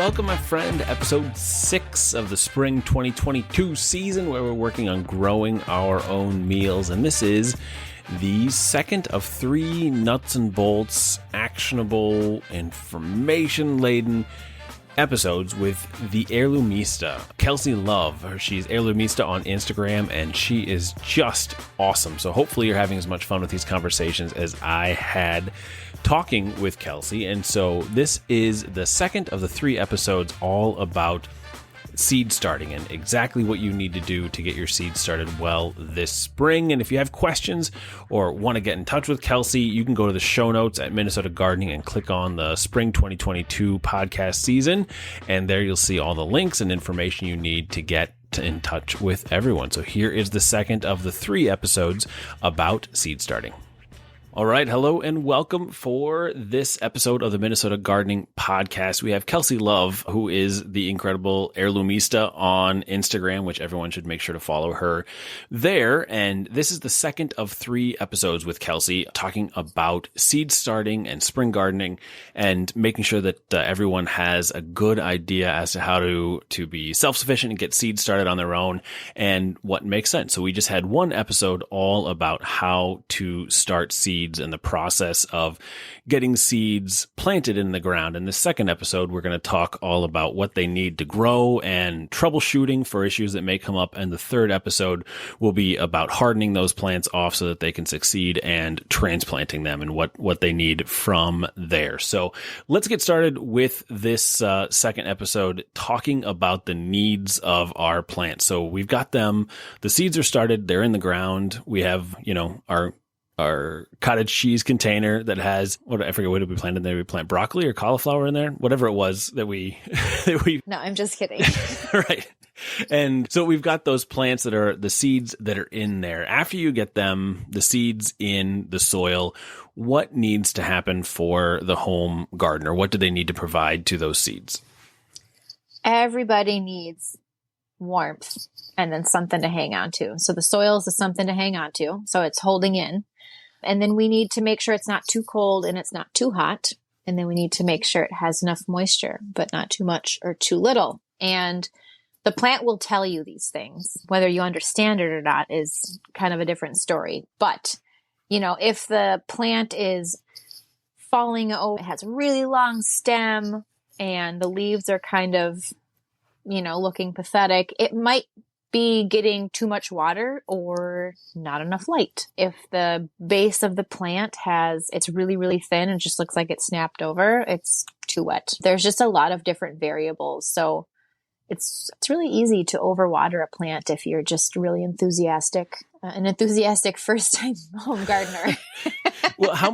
welcome, my friend, to episode 6 of the spring 2022 season, where we're working on growing our own meals. And this is the second of 3 nuts and bolts, actionable, information-laden episodes with the Heirloomista, Kelsey Love. She's Heirloomista on Instagram, and she is just awesome. So hopefully you're having as much fun with these conversations as I had talking with Kelsey. And so this is the second of the 3 episodes all about seed starting and exactly what you need to do to get your seeds started well this spring. And if you have questions or want to get in touch with Kelsey, you can go to the show notes at Minnesota Gardening and click on the spring 2022 podcast season. And there you'll see all the links and information you need to get in touch with everyone. So here is the second of the 3 episodes about seed starting. All right. Hello and welcome for this episode of the Minnesota Gardening Podcast. We have Kelsey Love, who is the incredible Heirloomista on Instagram, which everyone should make sure to follow her there. And this is the second of 3 episodes with Kelsey talking about seed starting and spring gardening and making sure that everyone has a good idea as to how to be self-sufficient and get seeds started on their own and what makes sense. So we just had one episode all about how to start seeds and the process of getting seeds planted in the ground. In the second episode, we're going to talk all about what they need to grow and troubleshooting for issues that may come up. And the third episode will be about hardening those plants off so that they can succeed and transplanting them and what they need from there. So let's get started with this second episode talking about the needs of our plants. So we've got them. The seeds are started. They're in the ground. We have, our cottage cheese container that has, I forget what did we plant in there. We plant broccoli or cauliflower in there, whatever it was that we. No, I'm just kidding. Right. And so we've got those plants that are the seeds that are in there. After you get them, the seeds in the soil, what needs to happen for the home gardener? What do they need to provide to those seeds? Everybody needs warmth and then something to hang on to. So the soil is something to hang on to. So it's holding in. And then we need to make sure it's not too cold and it's not too hot. And then we need to make sure it has enough moisture, but not too much or too little. And the plant will tell you these things. Whether you understand it or not is kind of a different story. But, if the plant is falling over, it has a really long stem and the leaves are kind of, looking pathetic, it might be getting too much water or not enough light. If the base of the plant it's really, really thin and just looks like it's snapped over, it's too wet. There's just a lot of different variables. So it's really easy to overwater a plant if you're just really enthusiastic, an enthusiastic first-time home gardener. Well, how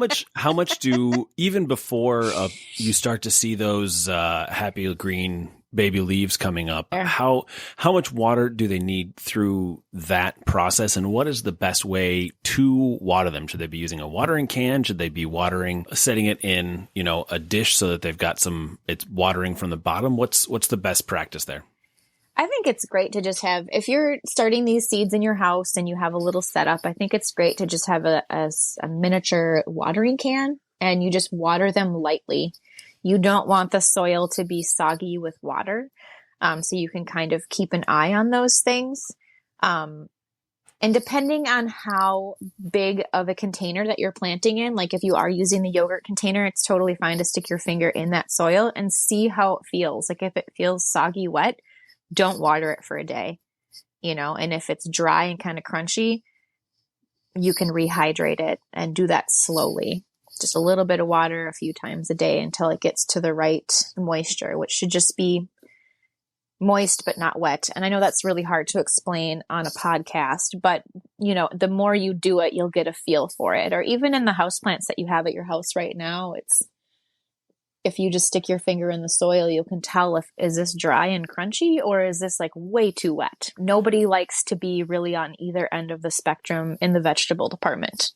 much do, even before you start to see those happy green baby leaves coming up, how much water do they need through that process, and what is the best way to water them? Should they be using a watering can? Should they be setting it in, a dish so that they've got it's watering from the bottom? What's the best practice there? I think it's great to just have, if you're starting these seeds in your house and you have a little setup, I think it's great to just have a miniature watering can and you just water them lightly. You don't want the soil to be soggy with water. So you can kind of keep an eye on those things. And depending on how big of a container that you're planting in, like if you are using the yogurt container, it's totally fine to stick your finger in that soil and see how it feels. Like if it feels soggy wet, don't water it for a day, and if it's dry and kind of crunchy, you can rehydrate it and do that slowly. Just a little bit of water a few times a day until it gets to the right moisture, which should just be moist but not wet. And I know that's really hard to explain on a podcast, but the more you do it, you'll get a feel for it. Or even in the houseplants that you have at your house right now, if you just stick your finger in the soil, you can tell is this dry and crunchy or is this like way too wet? Nobody likes to be really on either end of the spectrum in the vegetable department.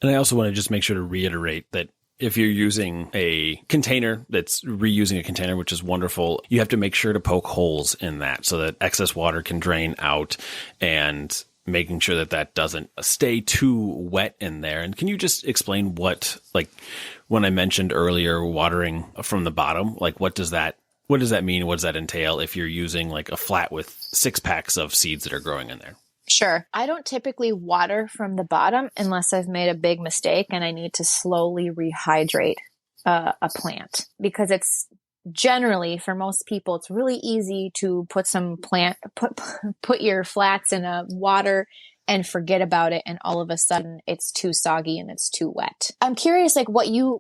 And I also want to just make sure to reiterate that if you're using a container that's reusing a container, which is wonderful, you have to make sure to poke holes in that so that excess water can drain out and making sure that that doesn't stay too wet in there. And can you just explain what, like when I mentioned earlier, watering from the bottom, like what does that mean? What does that entail if you're using like a flat with 6 packs of seeds that are growing in there? Sure. I don't typically water from the bottom unless I've made a big mistake and I need to slowly rehydrate a plant, because it's generally, for most people, it's really easy to put your flats in a water and forget about it, and all of a sudden it's too soggy and it's too wet. I'm curious, like what you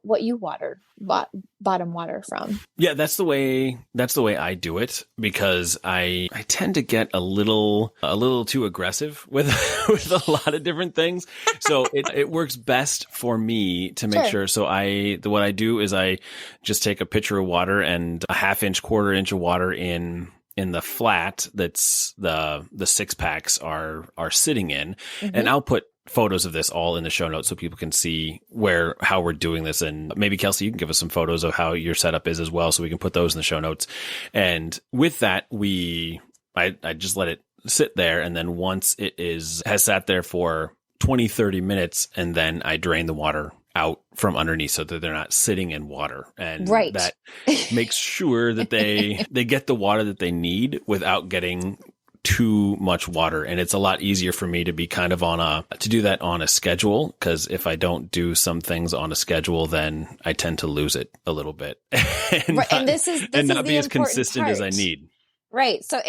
bottom water from. Yeah, that's the way I do it, because I tend to get a little too aggressive with with a lot of different things. So it works best for me to make sure. So what I do is I just take a pitcher of water and a half inch, quarter inch of water in the flat that's the 6 packs are sitting in. Mm-hmm. And I'll put photos of this all in the show notes so people can see how we're doing this. And maybe Kelsey, you can give us some photos of how your setup is as well, so we can put those in the show notes. And with that, I just let it sit there. And then once it has sat there for 20, 30 minutes, and then I drain the water out from underneath so that they're not sitting in water. And that makes sure that they get the water that they need without getting too much water. And it's a lot easier for me to be kind of to do that on a schedule, because if I don't do some things on a schedule, then I tend to lose it a little bit and this is not be as consistent as I need. Right. So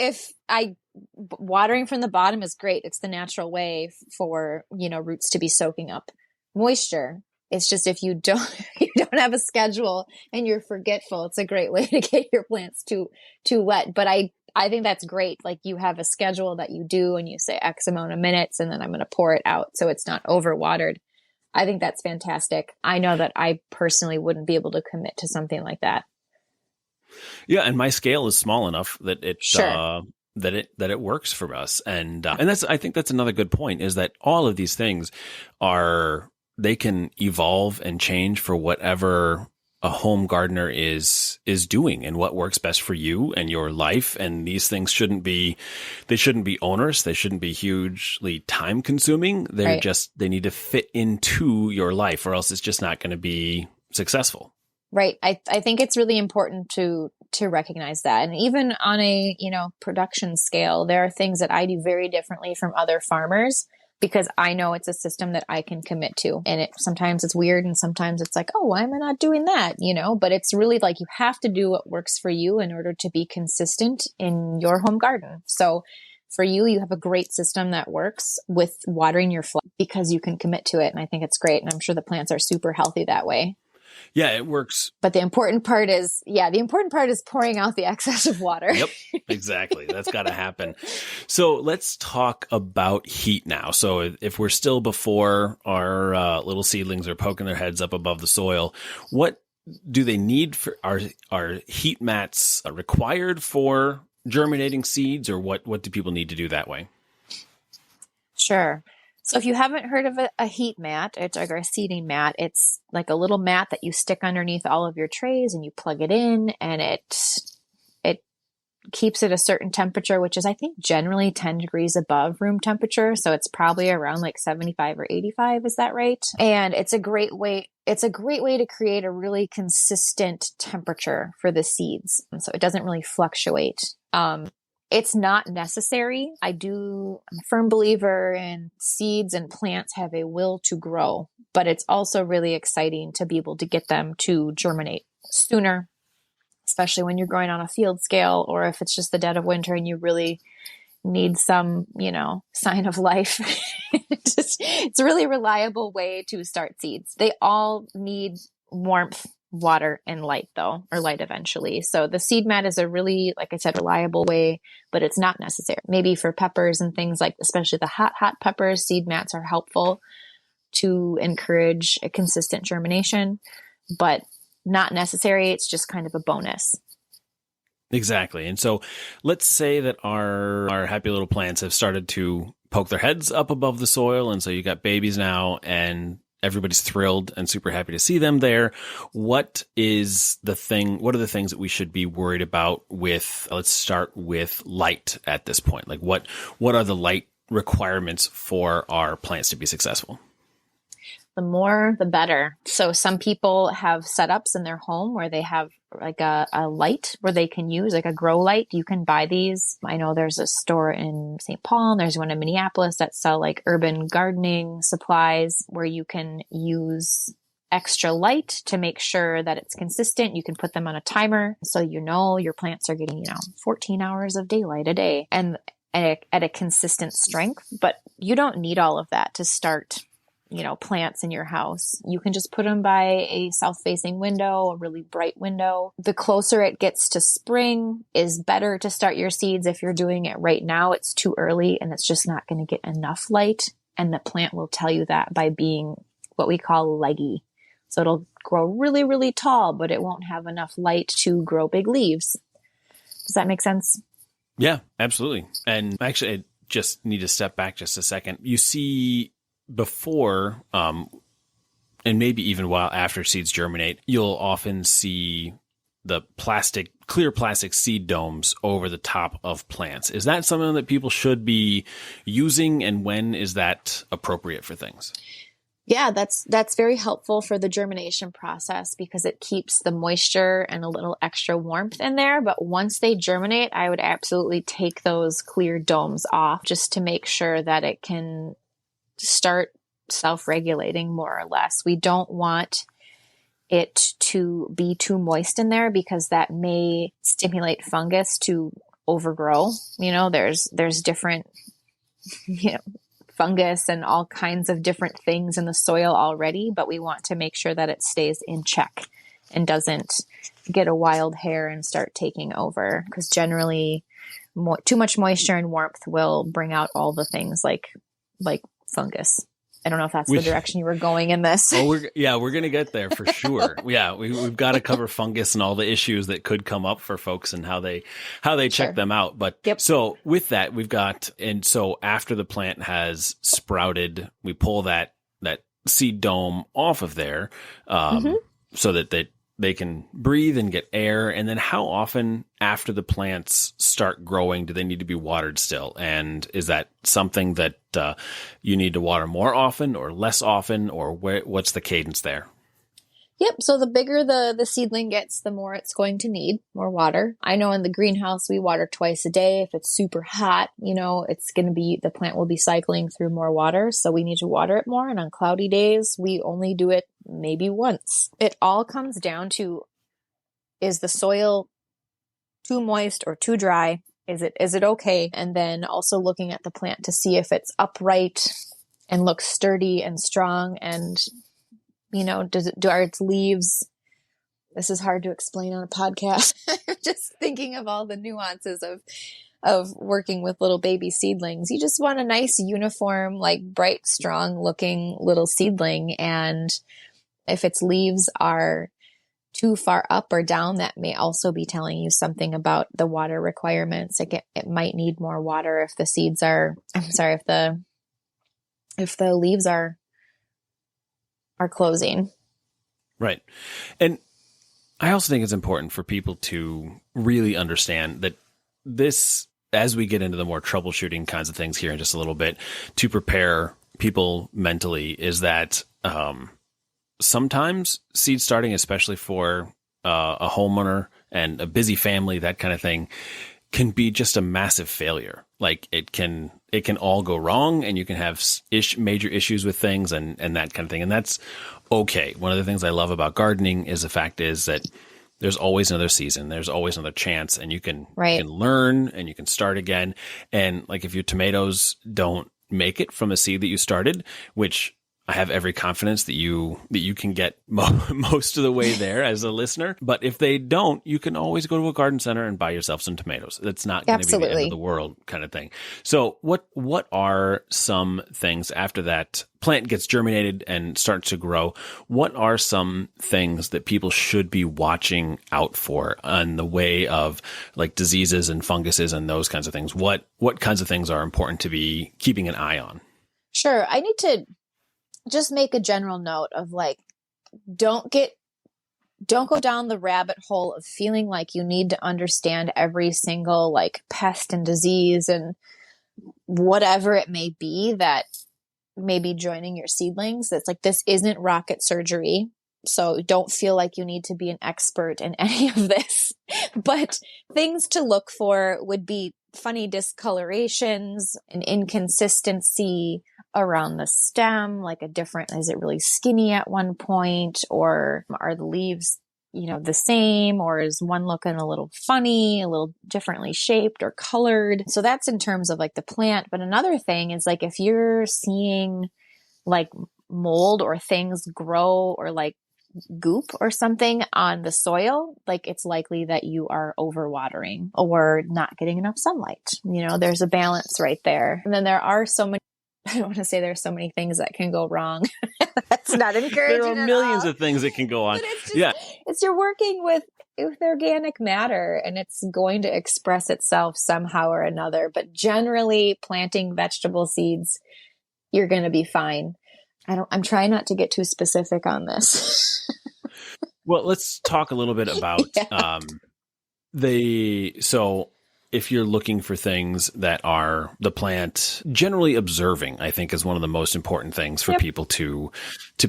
watering from the bottom is great. It's the natural way for, roots to be soaking up moisture. It's just if you don't have a schedule and you're forgetful, it's a great way to get your plants too wet. But I think that's great. Like, you have a schedule that you do and you say X amount of minutes and then I'm going to pour it out so it's not overwatered. I think that's fantastic. I know that I personally wouldn't be able to commit to something like that. Yeah, and my scale is small enough that it that it works for us. And I think that's another good point, is that all of these things they can evolve and change for whatever a home gardener is doing and what works best for you and your life. And these things shouldn't be onerous. They shouldn't be hugely time consuming. They need to fit into your life, or else it's just not going to be successful. Right. I think it's really important to recognize that. And even on a, production scale, there are things that I do very differently from other farmers, because I know it's a system that I can commit to. And sometimes it's weird, and sometimes it's like, oh, why am I not doing that? But it's really like you have to do what works for you in order to be consistent in your home garden. So for you, you have a great system that works with watering your flat because you can commit to it. And I think it's great. And I'm sure the plants are super healthy that way. Yeah, it works. But the important part is pouring out the excess of water. Yep, exactly. That's got to happen. So let's talk about heat now. So if we're still before our little seedlings are poking their heads up above the soil, what do they need for are heat mats required for germinating seeds, or what do people need to do that way? Sure. So if you haven't heard of a heat mat, or a seeding mat, it's like a little mat that you stick underneath all of your trays and you plug it in, and it keeps it a certain temperature, which is, I think, generally 10 degrees above room temperature. So it's probably around like 75 or 85. Is that right? And it's a great way to create a really consistent temperature for the seeds. And so it doesn't really fluctuate. It's not necessary. I'm a firm believer in seeds, and plants have a will to grow, but it's also really exciting to be able to get them to germinate sooner, especially when you're growing on a field scale, or if it's just the dead of winter and you really need some, sign of life. It's a really reliable way to start seeds. They all need warmth, water, and light, though, or light eventually. So the seed mat is a really, like I said, reliable way, but it's not necessary. Maybe for peppers and things like, especially the hot peppers, seed mats are helpful to encourage a consistent germination, but not necessary. It's just kind of a bonus. Exactly. And so let's say that our happy little plants have started to poke their heads up above the soil. And so you got babies now, and everybody's thrilled and super happy to see them there. What are the things that we should be worried about let's start with light at this point? Like what are the light requirements for our plants to be successful? The more, the better. So some people have setups in their home where they have like a light where they can use like a grow light. You can buy these. I know there's a store in St. Paul and there's one in Minneapolis that sell like urban gardening supplies where you can use extra light to make sure that it's consistent. You can put them on a timer so you know your plants are getting, 14 hours of daylight a day and at a consistent strength. But you don't need all of that to start plants in your house. You can just put them by a south-facing window, a really bright window. The closer it gets to spring is better to start your seeds. If you're doing it right now, it's too early and it's just not going to get enough light. And the plant will tell you that by being what we call leggy. So it'll grow really, really tall, but it won't have enough light to grow big leaves. Does that make sense? Yeah, absolutely. And actually, I just need to step back just a second. You see before, and maybe even while after seeds germinate, you'll often see the clear plastic seed domes over the top of plants. Is that something that people should be using, and when is that appropriate for things? Yeah, that's very helpful for the germination process because it keeps the moisture and a little extra warmth in there. But once they germinate, I would absolutely take those clear domes off just to make sure that it can start self-regulating more or less. We don't want it to be too moist in there because that may stimulate fungus to overgrow. There's different, fungus and all kinds of different things in the soil already, but we want to make sure that it stays in check and doesn't get a wild hair and start taking over because generally too much moisture and warmth will bring out all the things like fungus. I don't know if that's the direction you were going in this. We're going to get there for sure. Yeah, we've got to cover fungus and all the issues that could come up for folks and how they check them out. But So with that, so after the plant has sprouted, we pull that seed dome off of there, so that they can breathe and get air. And then how often after the plants start growing do they need to be watered still? And is that something that you need to water more often or less often, or what's the cadence there? Yep. So the bigger the seedling gets, the more it's going to need more water. I know in the greenhouse, we water twice a day. If it's super hot, it's going to be, the plant will be cycling through more water. So we need to water it more. And on cloudy days, we only do it maybe once. It all comes down to, is the soil too moist or too dry? Is it okay? And then also looking at the plant to see if it's upright and looks sturdy and strong and are its leaves, this is hard to explain on a podcast. I'm just thinking of all the nuances of working with little baby seedlings. You just want a nice uniform, like bright, strong looking little seedling. And if its leaves are too far up or down, that may also be telling you something about the water requirements. Like it might need more water if the leaves are closing. Right. And I also think it's important for people to really understand that this, as we get into the more troubleshooting kinds of things here in just a little bit, to prepare people mentally, is that sometimes seed starting, especially for a homeowner and a busy family, that kind of thing, can be just a massive failure. Like it can all go wrong, and you can have major issues with things and that kind of thing. And that's okay. One of the things I love about gardening is the fact is that there's always another season. There's always another chance, and you can learn and you can start again. And like if your tomatoes don't make it from a seed that you started, which I have every confidence that you can get most of the way there as a listener. But if they don't, you can always go to a garden center and buy yourself some tomatoes. That's not going to be the end of the world kind of thing. So what are some things after that plant gets germinated and starts to grow? What are some things that people should be watching out for on the way of like diseases and funguses and those kinds of things? What kinds of things are important to be keeping an eye on? Sure. I need to just make a general note of like, don't go down the rabbit hole of feeling like you need to understand every single like pest and disease and whatever it may be that may be joining your seedlings. It's like, this isn't rocket surgery. So don't feel like you need to be an expert in any of this. But things to look for would be funny discolorations, an inconsistency around the stem, like is it really skinny at one point, or are the leaves, the same, or is one looking a little funny, a little differently shaped or colored? So that's in terms of like the plant. But another thing is like, if you're seeing like mold or things grow or like goop or something on the soil, like it's likely that you are overwatering or not getting enough sunlight. There's a balance right there. And then there are so many, I don't want to say there's so many things that can go wrong. That's not encouraging. There are millions of things that can go on. It's you're working with organic matter, and it's going to express itself somehow or another. But generally, planting vegetable seeds, you're going to be fine. I'm trying not to get too specific on this. Well, let's talk a little bit about so if you're looking for things that are the plant generally observing, I think is one of the most important things for people to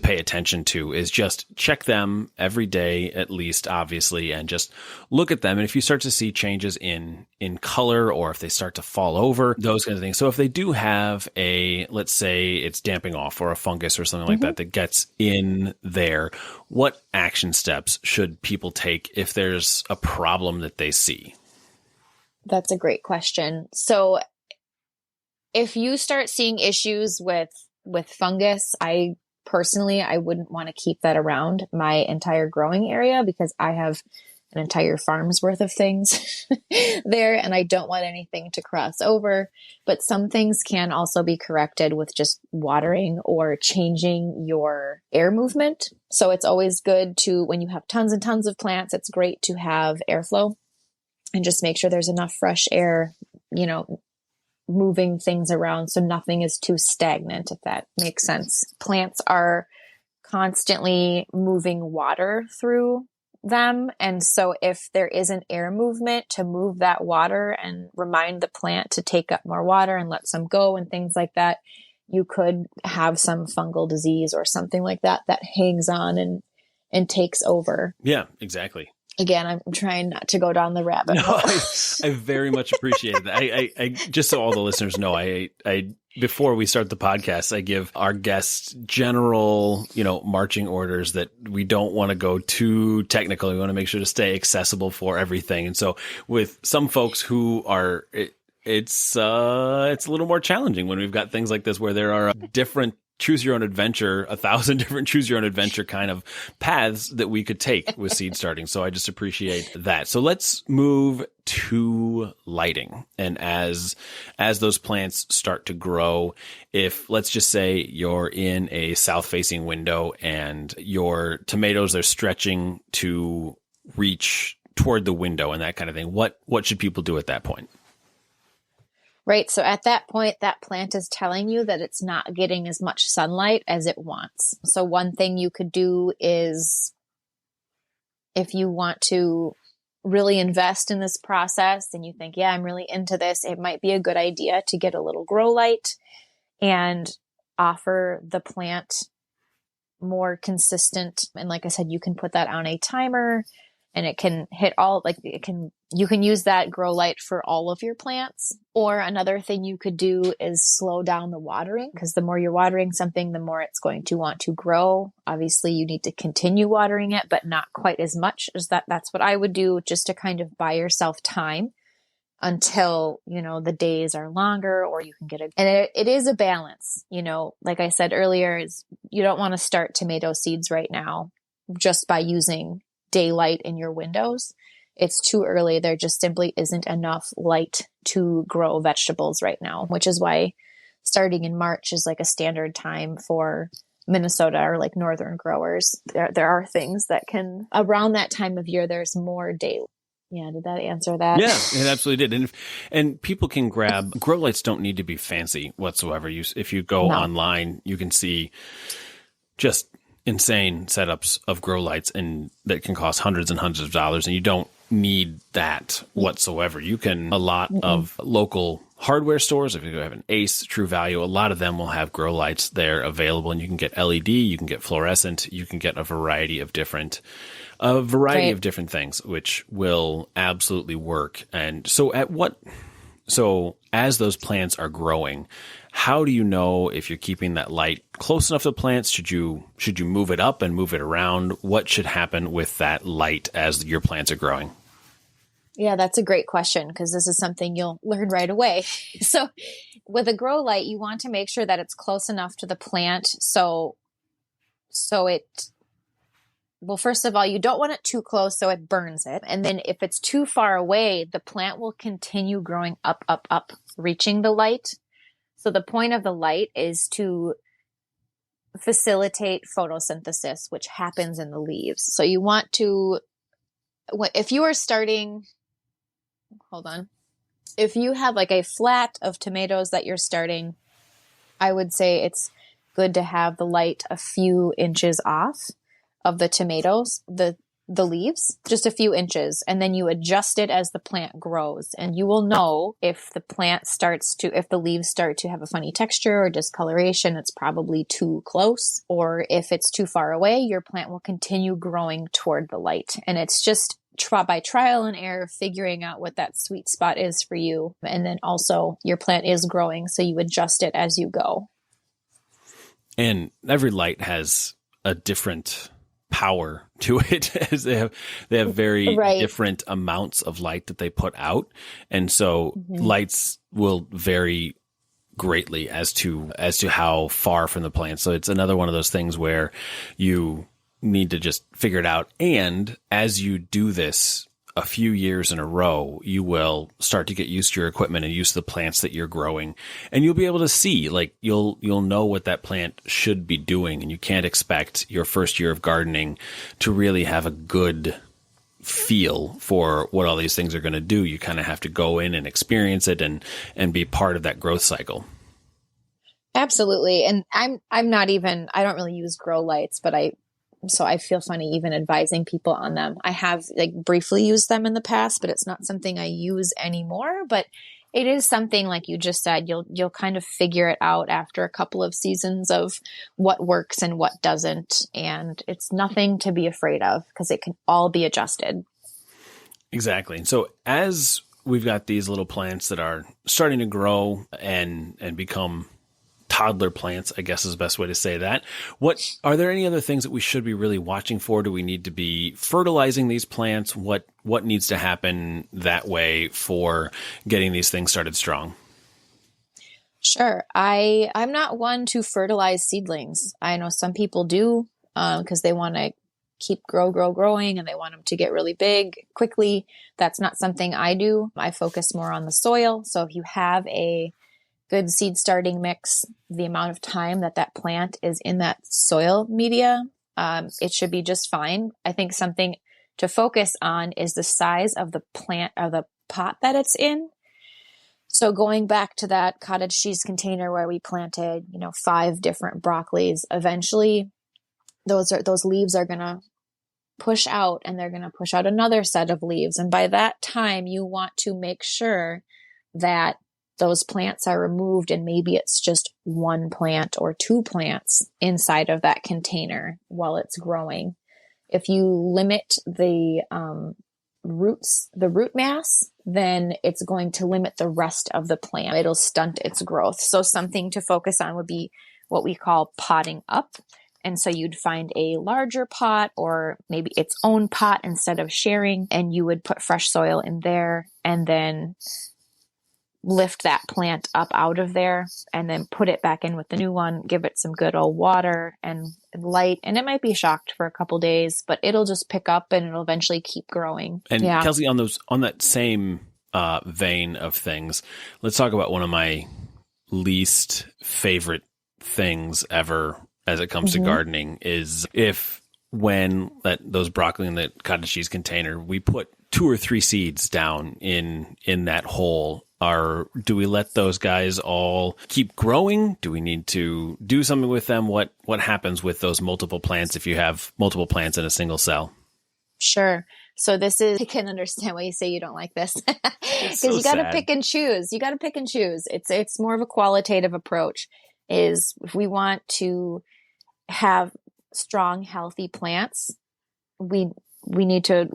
pay attention to, is just check them every day, at least, obviously, and just look at them. And if you start to see changes in color, or if they start to fall over, those kinds of things. So if they do have let's say it's damping off, or a fungus or something like that gets in there, what action steps should people take if there's a problem that they see? That's a great question. So if you start seeing issues with fungus, I wouldn't want to keep that around my entire growing area, because I have an entire farm's worth of things there, and I don't want anything to cross over. But some things can also be corrected with just watering or changing your air movement. So it's always good to, when you have tons and tons of plants, it's great to have airflow and just make sure there's enough fresh air, moving things around so nothing is too stagnant, if that makes sense. Plants are constantly moving water through them. And so if there is an air movement, to move that water and remind the plant to take up more water and let some go and things like that, you could have some fungal disease or something like that hangs on and takes over. Yeah, exactly. Again, I'm trying not to go down the rabbit hole. I very much appreciate that. I just so all the listeners know, I before we start the podcast, I give our guests general, marching orders that we don't want to go too technical. We want to make sure to stay accessible for everything. And so with some folks who are, it's a little more challenging when we've got things like this, where there are different choose your own adventure, 1,000 different choose your own adventure kind of paths that we could take with seed starting. So I just appreciate that. So let's move to lighting. And as those plants start to grow, if let's just say you're in a south facing window and your tomatoes are stretching to reach toward the window and that kind of thing, what should people do at that point? Right. So at that point, that plant is telling you that it's not getting as much sunlight as it wants. So one thing you could do is, if you want to really invest in this process and you think, yeah, I'm really into this, it might be a good idea to get a little grow light and offer the plant more consistent. And like I said, you can put that on a timer, and it can hit you can use that grow light for all of your plants. Or another thing you could do is slow down the watering, because the more you're watering something, the more it's going to want to grow. Obviously, you need to continue watering it, but not quite as much as that. That's what I would do, just to kind of buy yourself time until, the days are longer, or you can get and it is a balance, like I said earlier, is you don't want to start tomato seeds right now just by using daylight in your windows. It's too early. There just simply isn't enough light to grow vegetables right now, which is why starting in March is like a standard time for Minnesota or like northern growers. There are things that can, around that time of year, there's more daylight. Yeah, did that answer that? Yeah, it absolutely did. And people can grab, grow lights don't need to be fancy whatsoever. If you go online, you can see just insane setups of grow lights, and that can cost hundreds and hundreds of dollars, and you don't need that whatsoever. You can, a lot of local hardware stores, if you have an Ace, True Value, a lot of them will have grow lights there available, and you can get LED, you can get fluorescent, you can get a variety of different things, which will absolutely work. And so as those plants are growing, how do you know if you're keeping that light close enough to the plants? Should you move it up and move it around? What should happen with that light as your plants are growing? Yeah, that's a great question, because this is something you'll learn right away. So with a grow light, you want to make sure that it's close enough to the plant. So well, first of all, you don't want it too close so it burns it. And then if it's too far away, the plant will continue growing up, up, up, reaching the light. So the point of the light is to facilitate photosynthesis, which happens in the leaves. So you want to, if you are starting, if you have like a flat of tomatoes that you're starting, I would say it's good to have the light a few inches off of the tomatoes, the leaves, just a few inches, and then you adjust it as the plant grows, and you will know if if the leaves start to have a funny texture or discoloration, it's probably too close, or if it's too far away, your plant will continue growing toward the light. And it's just by trial and error, figuring out what that sweet spot is for you. And then also your plant is growing, so you adjust it as you go. And every light has a different power to it, as they have very different amounts of light that they put out, and so lights will vary greatly as to how far from the plant. So it's another one of those things where you need to just figure it out, and as you do this a few years in a row, you will start to get used to your equipment and used to the plants that you're growing, and you'll be able to see, like, you'll know what that plant should be doing. And you can't expect your first year of gardening to really have a good feel for what all these things are going to do. You kind of have to go in and experience it and be part of that growth cycle. Absolutely. And I don't really use grow lights, but so I feel funny even advising people on them. I have briefly used them in the past, but it's not something I use anymore. But it is something, like you just said, you'll kind of figure it out after a couple of seasons of what works and what doesn't. And it's nothing to be afraid of, because it can all be adjusted. Exactly. And so as we've got these little plants that are starting to grow and become toddler plants, I guess is the best way to say that. Are there any other things that we should be really watching for? Do we need to be fertilizing these plants? What needs to happen that way for getting these things started strong? Sure. I'm not one to fertilize seedlings. I know some people do, because they want to keep growing and they want them to get really big quickly. That's not something I do. I focus more on the soil. So if you have a good seed starting mix, the amount of time that plant is in that soil media, it should be just fine. I think something to focus on is the size of the plant or the pot that it's in. So going back to that cottage cheese container where we planted, 5 different broccolis, eventually those leaves are going to push out, and they're going to push out another set of leaves. And by that time, you want to make sure that those plants are removed, and maybe it's just 1 plant or 2 plants inside of that container while it's growing. If you limit the root mass, then it's going to limit the rest of the plant. It'll stunt its growth. So something to focus on would be what we call potting up. And so you'd find a larger pot, or maybe its own pot instead of sharing, and you would put fresh soil in there and then lift that plant up out of there and then put it back in with the new one, give it some good old water and light. And it might be shocked for a couple days, but it'll just pick up and it'll eventually keep growing. And Kelsey, on that same vein of things, let's talk about one of my least favorite things ever as it comes to gardening is when those broccoli in the cottage cheese container, we put 2 or 3 seeds down in that hole. Do we let those guys all keep growing? Do we need to do something with them? What happens with those multiple plants if you have multiple plants in a single cell? Sure. So this is, I can understand why you say you don't like this, because so you got to sad. pick and choose. You got to pick and choose. It's more of a qualitative approach. Is if we want to have strong, healthy plants, we need to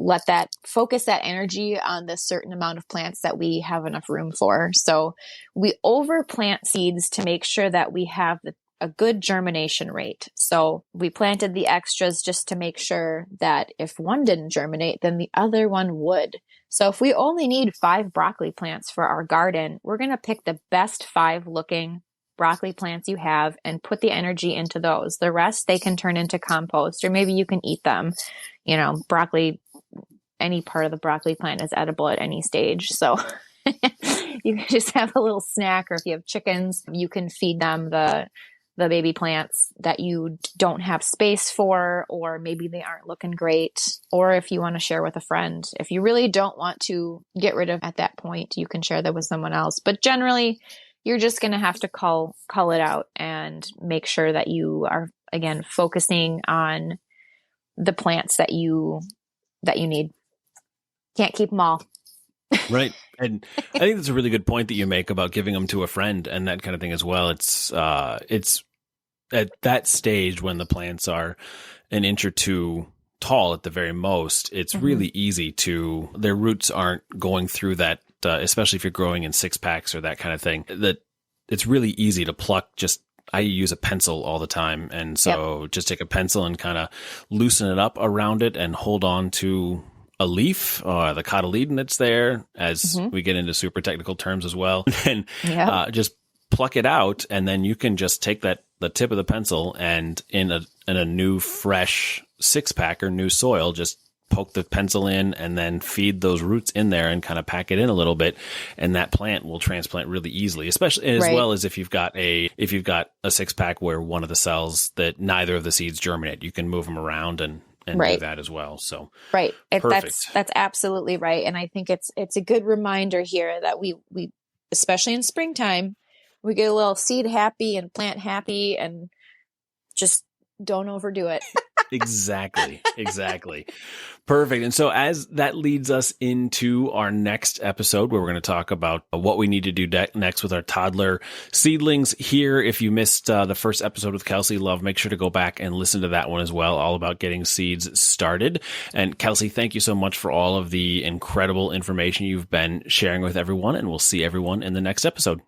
focus that energy on the certain amount of plants that we have enough room for. So we overplant seeds to make sure that we have a good germination rate. So we planted the extras just to make sure that if one didn't germinate, then the other one would. So if we only need 5 broccoli plants for our garden, we're going to pick the best 5 looking broccoli plants you have and put the energy into those. The rest, they can turn into compost, or maybe you can eat them. You know, broccoli, any part of the broccoli plant is edible at any stage. So you can just have a little snack, or if you have chickens, you can feed them the baby plants that you don't have space for, or maybe they aren't looking great, or if you want to share with a friend. If you really don't want to get rid of at that point, you can share that with someone else. But generally, you're just going to have to call it out and make sure that you are, again, focusing on the plants that you need. Can't keep them all. Right. And I think that's a really good point that you make about giving them to a friend and that kind of thing as well. It's at that stage when the plants are an inch or two tall at the very most, it's really easy to, their roots aren't going through that, especially if you're growing in 6-packs or that kind of thing, that it's really easy to pluck. I use a pencil all the time. And so just take a pencil and kind of loosen it up around it and hold on to a leaf, the cotyledon that's there, as we get into super technical terms as well. And just pluck it out, and then you can just take the tip of the pencil and in a new fresh 6-pack or new soil, just poke the pencil in and then feed those roots in there and kind of pack it in a little bit, and that plant will transplant really easily, especially as well as if you've got a 6-pack where one of the cells that neither of the seeds germinate, you can move them around and do that as well. So perfect. That's absolutely right. And I think it's a good reminder here that we especially in springtime, we get a little seed happy and plant happy, and just don't overdo it. Exactly. Perfect. And so as that leads us into our next episode, where we're going to talk about what we need to do next with our toddler seedlings here. If you missed the first episode with Kelsey Love, make sure to go back and listen to that one as well, all about getting seeds started. And Kelsey, thank you so much for all of the incredible information you've been sharing with everyone, and we'll see everyone in the next episode.